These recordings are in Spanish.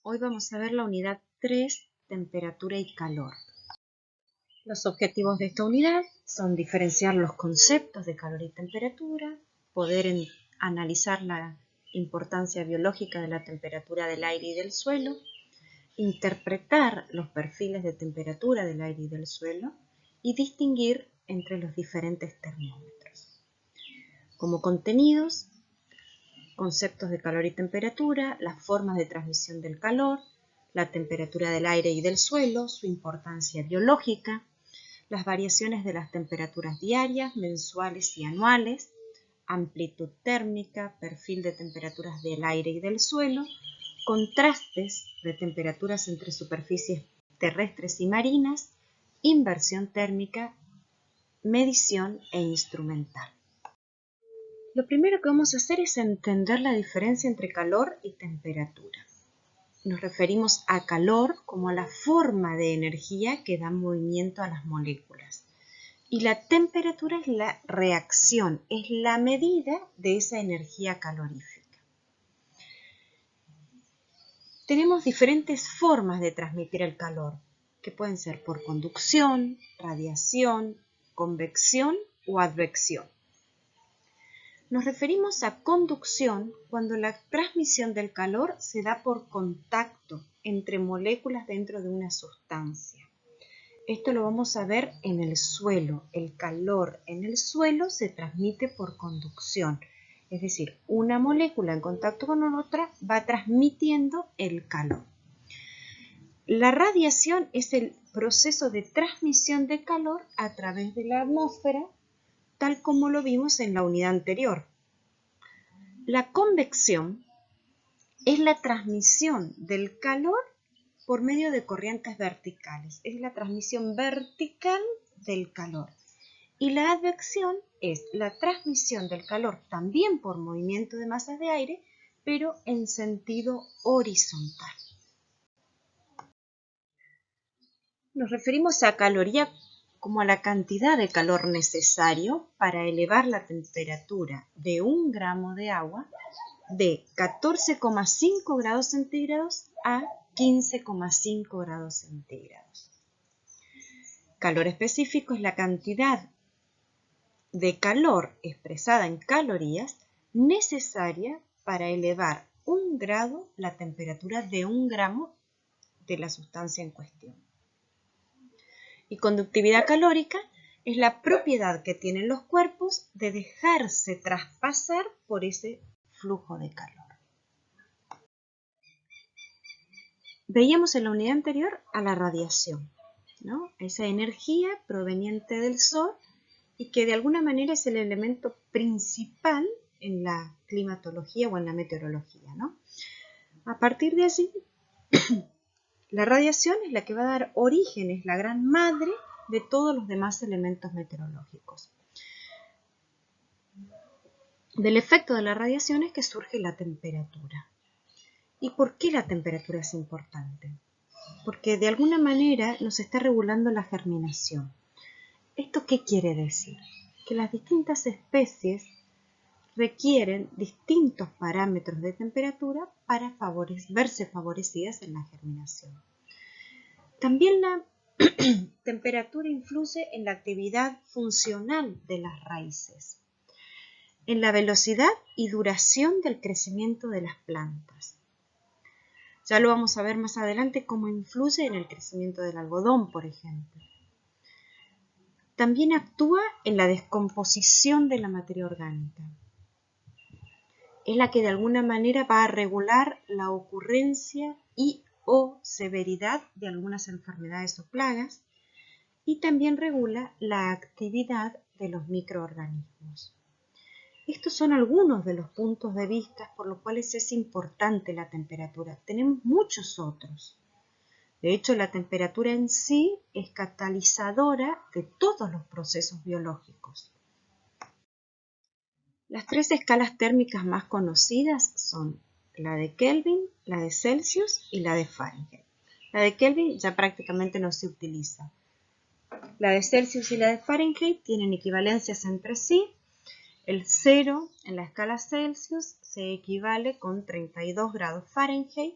Hoy vamos a ver la unidad 3, temperatura y calor. Los objetivos de esta unidad son diferenciar los conceptos de calor y temperatura, poder analizar la importancia biológica de la temperatura del aire y del suelo, interpretar los perfiles de temperatura del aire y del suelo y distinguir entre los diferentes termómetros. Como contenidos, conceptos de calor y temperatura, las formas de transmisión del calor, la temperatura del aire y del suelo, su importancia biológica, las variaciones de las temperaturas diarias, mensuales y anuales, amplitud térmica, perfil de temperaturas del aire y del suelo, contrastes de temperaturas entre superficies terrestres y marinas, inversión térmica, medición e instrumental. Lo primero que vamos a hacer es entender la diferencia entre calor y temperatura. Nos referimos a calor como a la forma de energía que da movimiento a las moléculas. Y la temperatura es la reacción, es la medida de esa energía calorífica. Tenemos diferentes formas de transmitir el calor, que pueden ser por conducción, radiación, convección o advección. Nos referimos a conducción cuando la transmisión del calor se da por contacto entre moléculas dentro de una sustancia. Esto lo vamos a ver en el suelo. El calor en el suelo se transmite por conducción. Es decir, una molécula en contacto con otra va transmitiendo el calor. La radiación es el proceso de transmisión de calor a través de la atmósfera, tal como lo vimos en la unidad anterior. La convección es la transmisión del calor por medio de corrientes verticales, es la transmisión vertical del calor. Y la advección es la transmisión del calor también por movimiento de masas de aire, pero en sentido horizontal. Nos referimos a caloría como a la cantidad de calor necesario para elevar la temperatura de 1 gramo de agua de 14,5 grados centígrados a 15,5 grados centígrados. Calor específico es la cantidad de calor expresada en calorías necesaria para elevar 1 grado la temperatura de 1 gramo de la sustancia en cuestión. Y conductividad calórica es la propiedad que tienen los cuerpos de dejarse traspasar por ese flujo de calor. Veíamos en la unidad anterior a la radiación, ¿no? Esa energía proveniente del sol y que de alguna manera es el elemento principal en la climatología o en la meteorología, ¿no? A partir de allí, la radiación es la que va a dar origen, es la gran madre de todos los demás elementos meteorológicos. Del efecto de la radiación es que surge la temperatura. ¿Y por qué la temperatura es importante? Porque de alguna manera nos está regulando la germinación. ¿Esto qué quiere decir? Que las distintas especies requieren distintos parámetros de temperatura para verse favorecidas en la germinación. También la temperatura influye en la actividad funcional de las raíces, en la velocidad y duración del crecimiento de las plantas. Ya lo vamos a ver más adelante cómo influye en el crecimiento del algodón, por ejemplo. También actúa en la descomposición de la materia orgánica. Es la que de alguna manera va a regular la ocurrencia y o severidad de algunas enfermedades o plagas y también regula la actividad de los microorganismos. Estos son algunos de los puntos de vista por los cuales es importante la temperatura. Tenemos muchos otros. De hecho, la temperatura en sí es catalizadora de todos los procesos biológicos. Las 3 escalas térmicas más conocidas son la de Kelvin, la de Celsius y la de Fahrenheit. La de Kelvin ya prácticamente no se utiliza. La de Celsius y la de Fahrenheit tienen equivalencias entre sí. El 0 en la escala Celsius se equivale con 32 grados Fahrenheit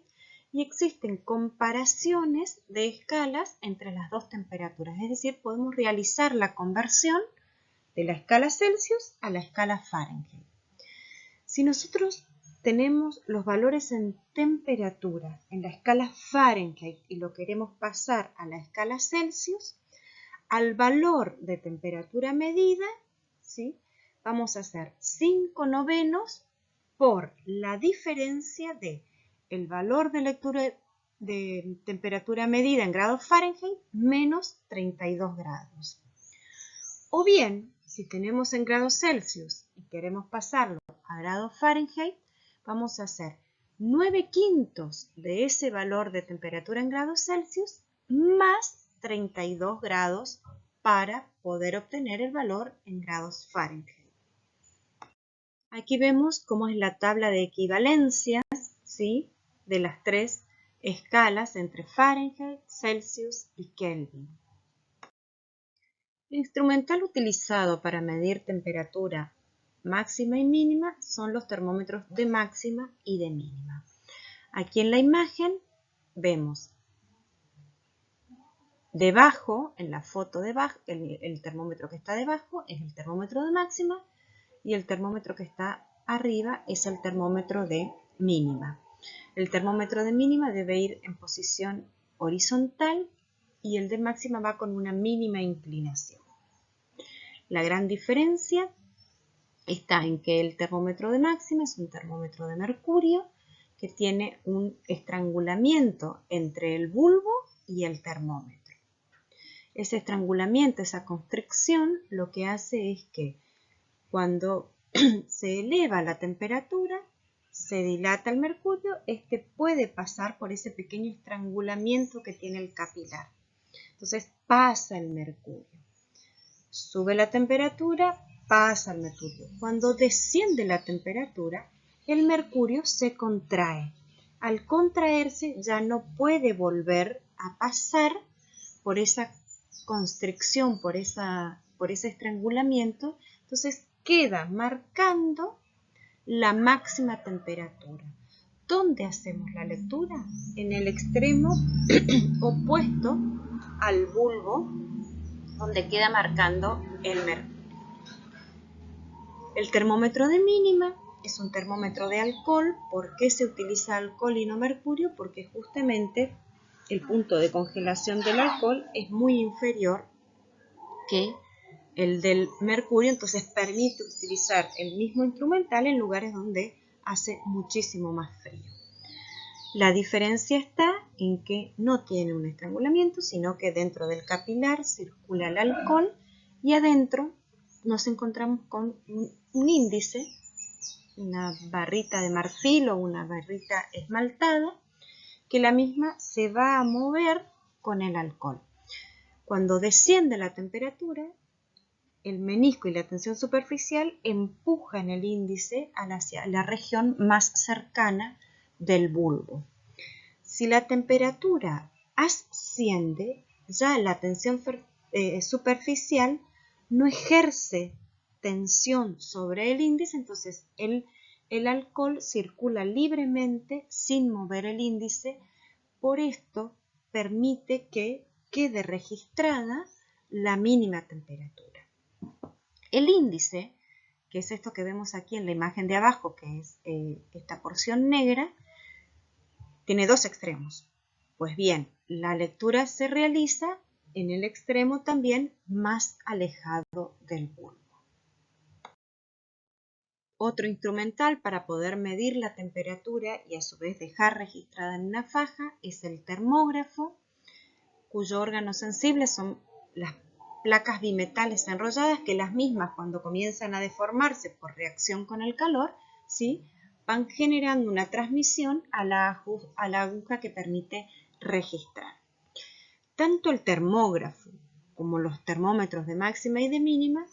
y existen comparaciones de escalas entre las dos temperaturas. Es decir, podemos realizar la conversión de la escala Celsius a la escala Fahrenheit. Si nosotros tenemos los valores en temperatura en la escala Fahrenheit y lo queremos pasar a la escala Celsius, al valor de temperatura medida, ¿sí?, vamos a hacer 5/9 por la diferencia de el valor de temperatura medida en grados Fahrenheit menos 32 grados. O bien, si tenemos en grados Celsius y queremos pasarlo a grados Fahrenheit, vamos a hacer 9/5 de ese valor de temperatura en grados Celsius más 32 grados para poder obtener el valor en grados Fahrenheit. Aquí vemos cómo es la tabla de equivalencias, ¿sí?, de las tres escalas entre Fahrenheit, Celsius y Kelvin. El instrumental utilizado para medir temperatura máxima y mínima son los termómetros de máxima y de mínima. Aquí en la imagen vemos debajo, en la foto debajo, el termómetro que está debajo es el termómetro de máxima y el termómetro que está arriba es el termómetro de mínima. El termómetro de mínima debe ir en posición horizontal y el de máxima va con una mínima inclinación. La gran diferencia está en que el termómetro de máxima es un termómetro de mercurio que tiene un estrangulamiento entre el bulbo y el termómetro. Ese estrangulamiento, esa constricción, lo que hace es que cuando se eleva la temperatura, se dilata el mercurio, este puede pasar por ese pequeño estrangulamiento que tiene el capilar. Entonces pasa el mercurio. Sube la temperatura, pasa el mercurio. Cuando desciende la temperatura, el mercurio se contrae. Al contraerse ya no puede volver a pasar por esa constricción, por ese estrangulamiento, entonces queda marcando la máxima temperatura. ¿Dónde hacemos la lectura? En el extremo opuesto al bulbo, donde queda marcando el mercurio. El termómetro de mínima es un termómetro de alcohol. ¿Por qué se utiliza alcohol y no mercurio? Porque justamente el punto de congelación del alcohol es muy inferior que el del mercurio, entonces permite utilizar el mismo instrumental en lugares donde hace muchísimo más frío. La diferencia está en que no tiene un estrangulamiento, sino que dentro del capilar circula el alcohol y adentro nos encontramos con un índice, una barrita de marfil o una barrita esmaltada, que la misma se va a mover con el alcohol. Cuando desciende la temperatura, el menisco y la tensión superficial empujan el índice hacia la región más cercana del bulbo. Si la temperatura asciende, ya la tensión superficial no ejerce tensión sobre el índice, entonces el alcohol circula libremente sin mover el índice. Por esto permite que quede registrada la mínima temperatura. El índice, que es esto que vemos aquí en la imagen de abajo, que es esta porción negra, tiene dos extremos. Pues bien, la lectura se realiza en el extremo también más alejado del bulbo. Otro instrumental para poder medir la temperatura y a su vez dejar registrada en una faja es el termógrafo, cuyo órgano sensible son las placas bimetales enrolladas, que las mismas cuando comienzan a deformarse por reacción con el calor, ¿sí?, van generando una transmisión a la aguja que permite registrar. Tanto el termógrafo como los termómetros de máxima y de mínima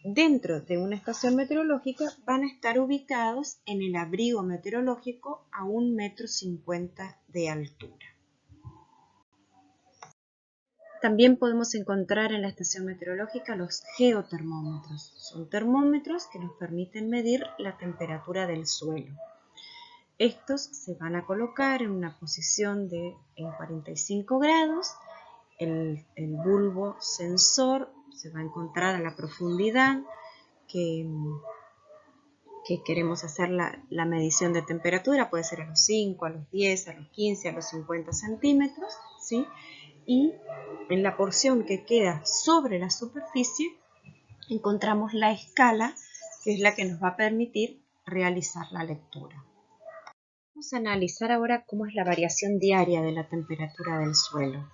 dentro de una estación meteorológica van a estar ubicados en el abrigo meteorológico a 1,50 m de altura. También podemos encontrar en la estación meteorológica los geotermómetros. Son termómetros que nos permiten medir la temperatura del suelo. Estos se van a colocar en una posición en 45 grados. El bulbo sensor se va a encontrar a la profundidad que queremos hacer la medición de temperatura. Puede ser a los 5, a los 10, a los 15, a los 50 centímetros, ¿sí? Y en la porción que queda sobre la superficie encontramos la escala, que es la que nos va a permitir realizar la lectura. Vamos a analizar ahora cómo es la variación diaria de la temperatura del suelo.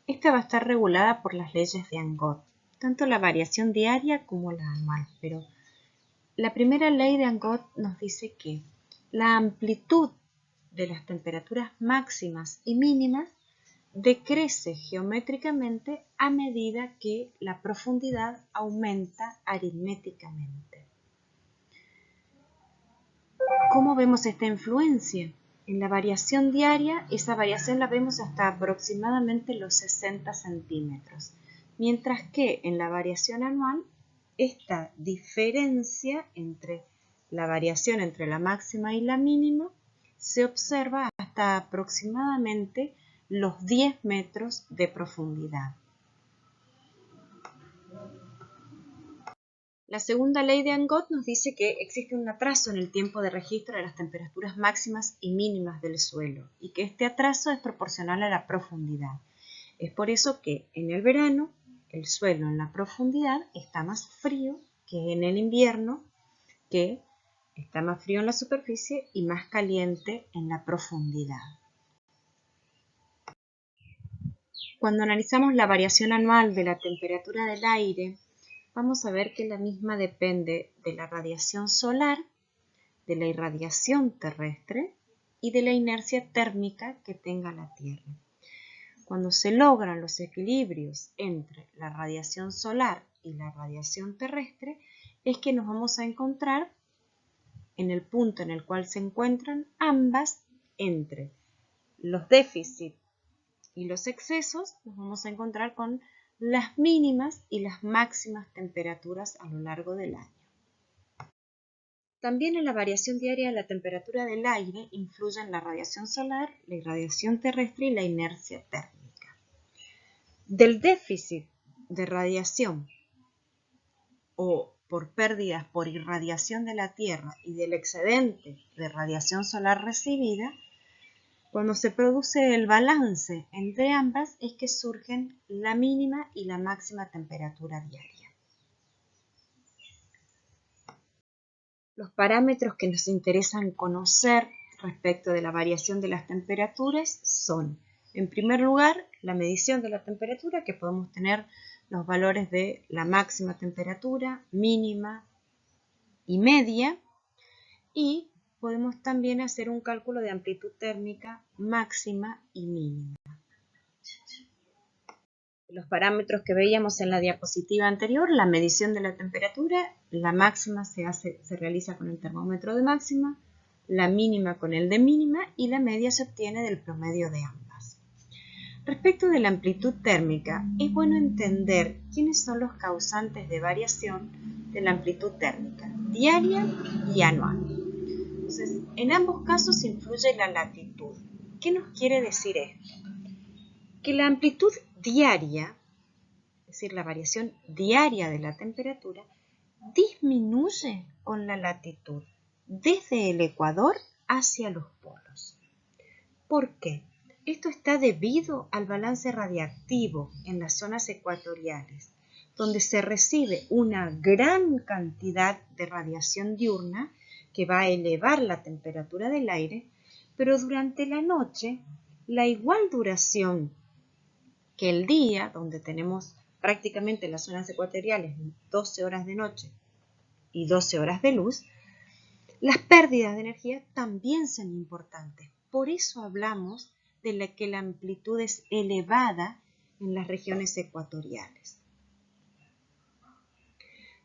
Esta va a estar regulada por las leyes de Angot, tanto la variación diaria como la anual, pero la primera ley de Angot nos dice que la amplitud de las temperaturas máximas y mínimas decrece geométricamente a medida que la profundidad aumenta aritméticamente. ¿Cómo vemos esta influencia? En la variación diaria, esa variación la vemos hasta aproximadamente los 60 centímetros, mientras que en la variación anual, esta diferencia entre la variación entre la máxima y la mínima se observa hasta aproximadamente los 10 metros de profundidad. La segunda ley de Angot nos dice que existe un atraso en el tiempo de registro de las temperaturas máximas y mínimas del suelo y que este atraso es proporcional a la profundidad. Es por eso que en el verano el suelo en la profundidad está más frío que en el invierno, que está más frío en la superficie y más caliente en la profundidad. Cuando analizamos la variación anual de la temperatura del aire, vamos a ver que la misma depende de la radiación solar, de la irradiación terrestre y de la inercia térmica que tenga la Tierra. Cuando se logran los equilibrios entre la radiación solar y la radiación terrestre, es que nos vamos a encontrar en el punto en el cual se encuentran ambas entre los déficits y los excesos, nos vamos a encontrar con las mínimas y las máximas temperaturas a lo largo del año. También en la variación diaria de la temperatura del aire influyen la radiación solar, la irradiación terrestre y la inercia térmica. Del déficit de radiación o por pérdidas por irradiación de la Tierra y del excedente de radiación solar recibida, cuando se produce el balance entre ambas es que surgen la mínima y la máxima temperatura diaria. Los parámetros que nos interesan conocer respecto de la variación de las temperaturas son, en primer lugar, la medición de la temperatura, que podemos tener los valores de la máxima temperatura, mínima y media, y podemos también hacer un cálculo de amplitud térmica máxima y mínima. Los parámetros que veíamos en la diapositiva anterior, la medición de la temperatura, la máxima se realiza con el termómetro de máxima, la mínima con el de mínima y la media se obtiene del promedio de ambas. Respecto de la amplitud térmica, es bueno entender quiénes son los causantes de variación de la amplitud térmica, diaria y anual. Entonces, en ambos casos influye la latitud. ¿Qué nos quiere decir esto? Que la amplitud diaria, es decir, la variación diaria de la temperatura, disminuye con la latitud desde el ecuador hacia los polos. ¿Por qué? Esto está debido al balance radiactivo en las zonas ecuatoriales, donde se recibe una gran cantidad de radiación diurna que va a elevar la temperatura del aire, pero durante la noche la igual duración que el día, donde tenemos prácticamente en las zonas ecuatoriales 12 horas de noche y 12 horas de luz, las pérdidas de energía también son importantes. Por eso hablamos de que la amplitud es elevada en las regiones ecuatoriales.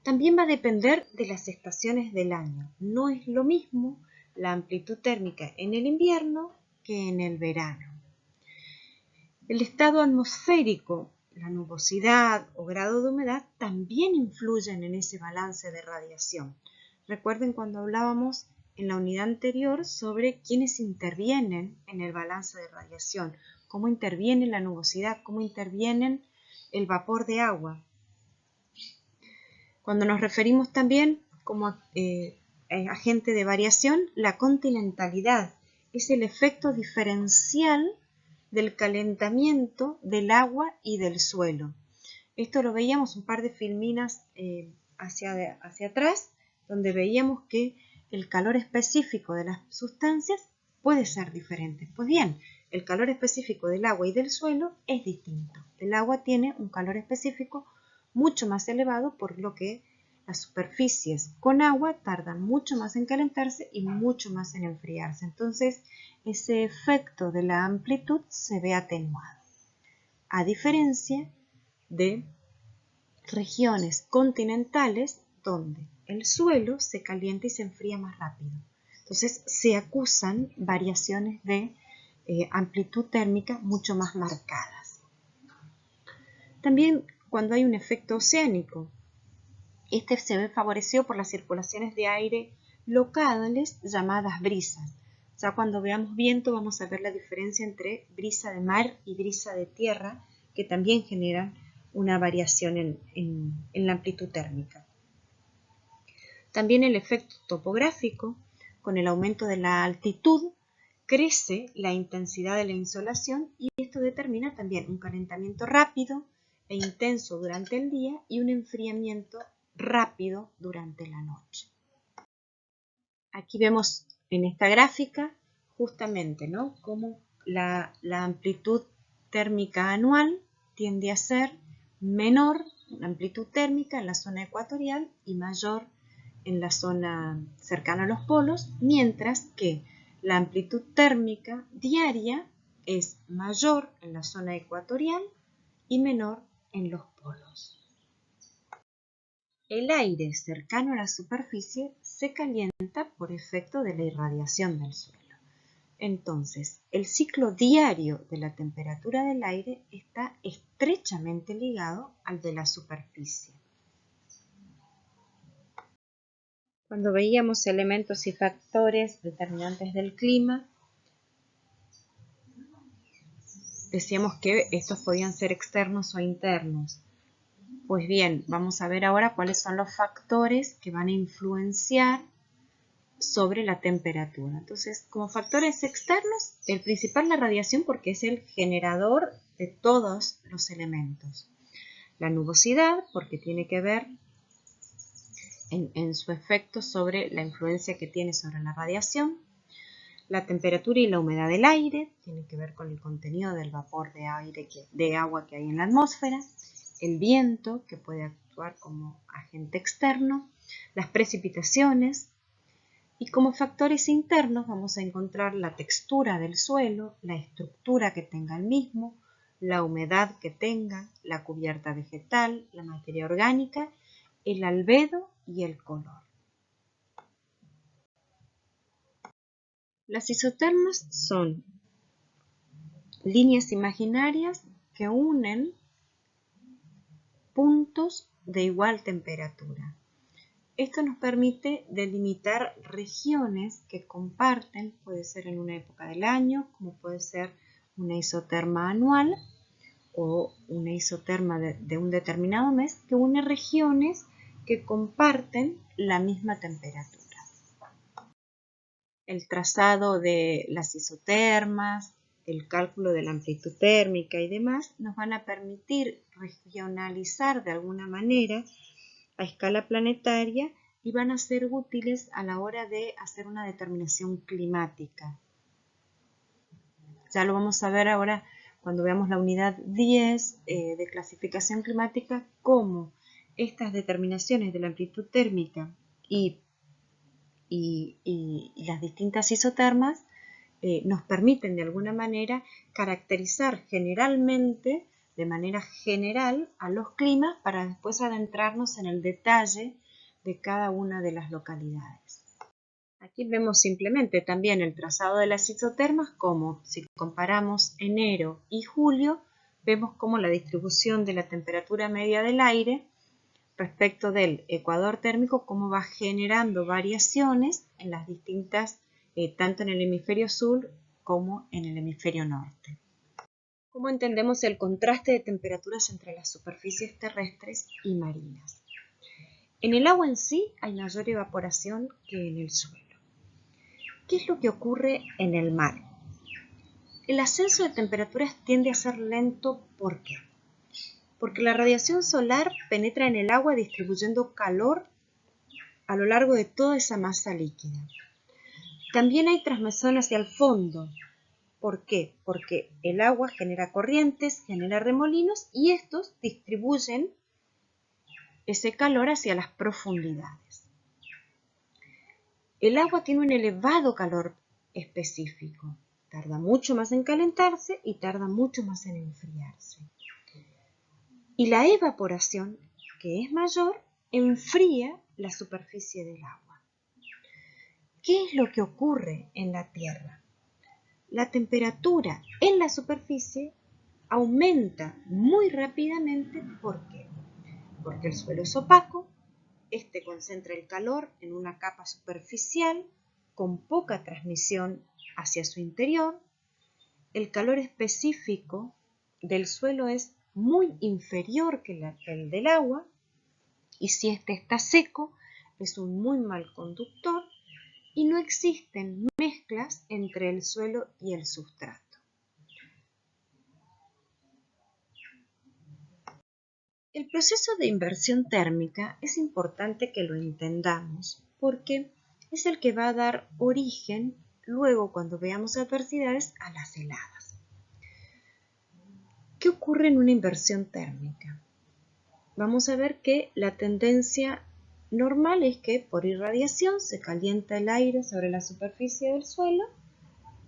También va a depender de las estaciones del año. No es lo mismo la amplitud térmica en el invierno que en el verano. El estado atmosférico, la nubosidad o grado de humedad también influyen en ese balance de radiación. Recuerden cuando hablábamos en la unidad anterior sobre quiénes intervienen en el balance de radiación, cómo interviene la nubosidad, cómo intervienen el vapor de agua. Cuando nos referimos también como agente de variación, la continentalidad es el efecto diferencial del calentamiento del agua y del suelo. Esto lo veíamos un par de filminas hacia atrás, donde veíamos que el calor específico de las sustancias puede ser diferente. Pues bien, el calor específico del agua y del suelo es distinto. El agua tiene un calor específico mucho más elevado, por lo que las superficies con agua tardan mucho más en calentarse y mucho más en enfriarse. Entonces, ese efecto de la amplitud se ve atenuado, a diferencia de regiones continentales donde el suelo se calienta y se enfría más rápido. Entonces se acusan variaciones de amplitud térmica mucho más marcadas. También cuando hay un efecto oceánico, este se ve favorecido por las circulaciones de aire locales llamadas brisas. Ya cuando veamos viento vamos a ver la diferencia entre brisa de mar y brisa de tierra, que también generan una variación en la amplitud térmica. También el efecto topográfico, con el aumento de la altitud, crece la intensidad de la insolación y esto determina también un calentamiento rápido e intenso durante el día y un enfriamiento rápido durante la noche. Aquí vemos en esta gráfica justamente, ¿no?, cómo la amplitud térmica anual tiende a ser menor, la amplitud térmica en la zona ecuatorial y mayor en la zona cercana a los polos, mientras que la amplitud térmica diaria es mayor en la zona ecuatorial y menor en los polos. El aire cercano a la superficie se calienta por efecto de la irradiación del suelo. Entonces, el ciclo diario de la temperatura del aire está estrechamente ligado al de la superficie. Cuando veíamos elementos y factores determinantes del clima, decíamos que estos podían ser externos o internos. Pues bien, vamos a ver ahora cuáles son los factores que van a influenciar sobre la temperatura. Entonces, como factores externos, el principal es la radiación porque es el generador de todos los elementos. La nubosidad porque tiene que ver en su efecto sobre la influencia que tiene sobre la radiación. La temperatura y la humedad del aire tiene que ver con el contenido del vapor de agua que hay en la atmósfera. El viento, que puede actuar como agente externo. Las precipitaciones. Y como factores internos vamos a encontrar la textura del suelo, la estructura que tenga el mismo, la humedad que tenga, la cubierta vegetal, la materia orgánica, el albedo y el color. Las isotermas son líneas imaginarias que unen puntos de igual temperatura. Esto nos permite delimitar regiones que comparten, puede ser en una época del año, como puede ser una isoterma anual o una isoterma de un determinado mes, que une regiones que comparten la misma temperatura. El trazado de las isotermas, el cálculo de la amplitud térmica y demás nos van a permitir regionalizar de alguna manera a escala planetaria y van a ser útiles a la hora de hacer una determinación climática. Ya lo vamos a ver ahora cuando veamos la unidad 10 de clasificación climática, cómo estas determinaciones de la amplitud térmica y las distintas isotermas nos permiten de alguna manera caracterizar generalmente, de manera general, a los climas para después adentrarnos en el detalle de cada una de las localidades. Aquí vemos simplemente también el trazado de las isotermas, como si comparamos enero y julio, vemos como la distribución de la temperatura media del aire respecto del ecuador térmico, cómo va generando variaciones en las distintas, tanto en el hemisferio sur como en el hemisferio norte. ¿Cómo entendemos el contraste de temperaturas entre las superficies terrestres y marinas? En el agua en sí hay mayor evaporación que en el suelo. ¿Qué es lo que ocurre en el mar? El ascenso de temperaturas tiende a ser lento. ¿Por qué? Porque la radiación solar penetra en el agua distribuyendo calor a lo largo de toda esa masa líquida. También hay transmisión hacia el fondo. ¿Por qué? Porque el agua genera corrientes, genera remolinos y estos distribuyen ese calor hacia las profundidades. El agua tiene un elevado calor específico. Tarda mucho más en calentarse y tarda mucho más en enfriarse. Y la evaporación, que es mayor, enfría la superficie del agua. ¿Qué es lo que ocurre en la Tierra? La temperatura en la superficie aumenta muy rápidamente. ¿Por qué? Porque el suelo es opaco, este concentra el calor en una capa superficial con poca transmisión hacia su interior. El calor específico del suelo es muy inferior que el del agua, y si este está seco, es un muy mal conductor y no existen mezclas entre el suelo y el sustrato. El proceso de inversión térmica es importante que lo entendamos porque es el que va a dar origen luego, cuando veamos adversidades, a las heladas. ¿Qué ocurre en una inversión térmica? Vamos a ver que la tendencia normal es que por irradiación se calienta el aire sobre la superficie del suelo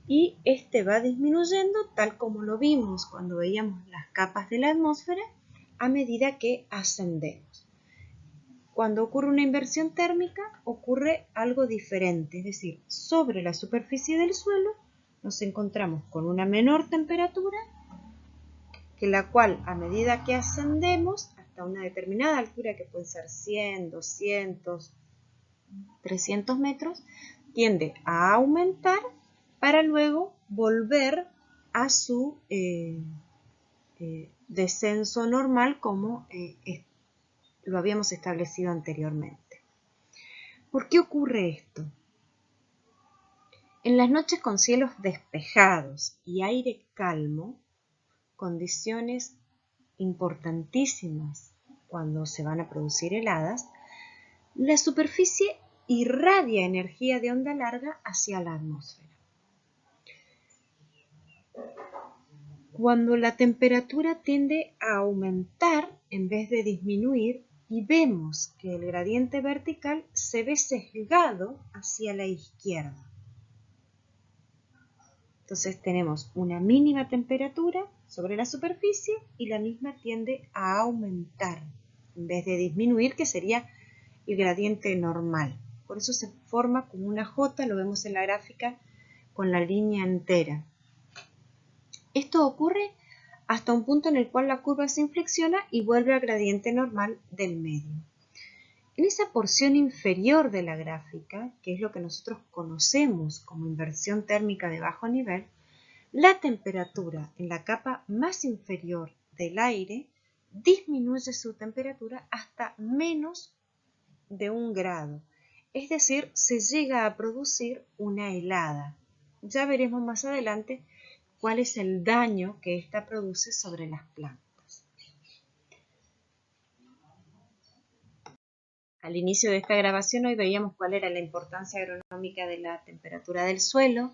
y este va disminuyendo, tal como lo vimos cuando veíamos las capas de la atmósfera, a medida que ascendemos. Cuando ocurre una inversión térmica, ocurre algo diferente, es decir, sobre la superficie del suelo nos encontramos con una menor temperatura, que la cual a medida que ascendemos hasta una determinada altura, que puede ser 100, 200, 300 metros, tiende a aumentar para luego volver a su descenso normal como lo habíamos establecido anteriormente. ¿Por qué ocurre esto? En las noches con cielos despejados y aire calmo, condiciones importantísimas cuando se van a producir heladas, la superficie irradia energía de onda larga hacia la atmósfera. Cuando la temperatura tiende a aumentar en vez de disminuir y vemos que el gradiente vertical se ve sesgado hacia la izquierda. Entonces tenemos una mínima temperatura sobre la superficie y la misma tiende a aumentar en vez de disminuir, que sería el gradiente normal. Por eso se forma como una J, lo vemos en la gráfica con la línea entera. Esto ocurre hasta un punto en el cual la curva se inflexiona y vuelve al gradiente normal del medio. En esa porción inferior de la gráfica, que es lo que nosotros conocemos como inversión térmica de bajo nivel, la temperatura en la capa más inferior del aire disminuye su temperatura hasta menos de 1 grado. Es decir, se llega a producir una helada. Ya veremos más adelante cuál es el daño que ésta produce sobre las plantas. Al inicio de esta grabación hoy veíamos cuál era la importancia agronómica de la temperatura del suelo,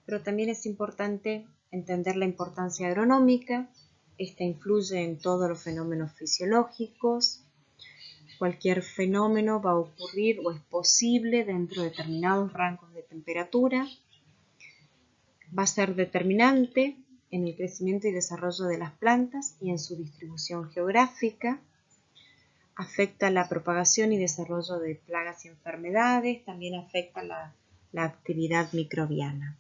pero también es importante entender la importancia agronómica. Esta influye en todos los fenómenos fisiológicos. Cualquier fenómeno va a ocurrir o es posible dentro de determinados rangos de temperatura. Va a ser determinante en el crecimiento y desarrollo de las plantas y en su distribución geográfica. Afecta la propagación y desarrollo de plagas y enfermedades, también afecta la actividad microbiana.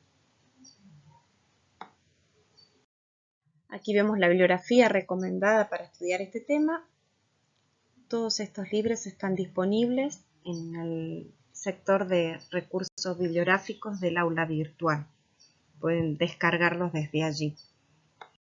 Aquí vemos la bibliografía recomendada para estudiar este tema. todos estos libros están disponibles en el sector de recursos bibliográficos del aula virtual. Pueden descargarlos desde allí.